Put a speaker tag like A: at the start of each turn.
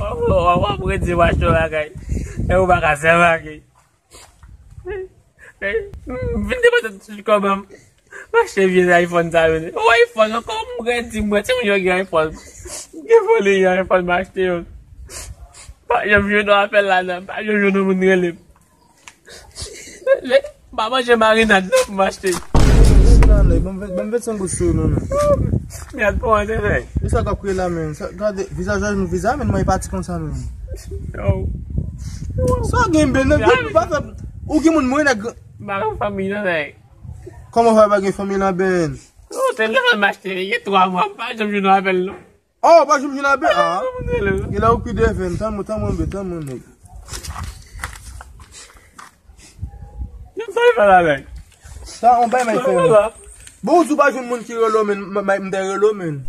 A: Wap redi wach to la kay. E ou baka se waki. Vin de pati komam. Mache vin iPhone sa vini. Ou iPhone an kom redi mwen. Ti mwen yo gen iPhone. Gen foli gen iPhone machte yon. Pa yon vyo nou apel la nan. Pa yon vyo nou moun relip. Ba manje marinade nou pou machte.
B: Bon vet son gosou nou.
A: Mi at pou ante rey.
B: E sa kap kwe la men. Gade, visajaj nou visa men mwen pati kon sa men.
A: Yo.
B: Sa gen ben nan. Ou gen moun mwen ak...
A: Bakan fami nan rey.
B: Koman fwa bagen fami nan ben?
A: O, telefon machte rey. Ye 3 mwa. Pa jom vyo nou apel nou.
B: Oh, pa jom jina ben? Ha?
A: Yo
B: la ou ki defen. Tan moun nek.
A: Yon sa yon fala rey.
B: Sa, on bay may fen. Bo ou sou pa joun moun ki relo men, mde relo men.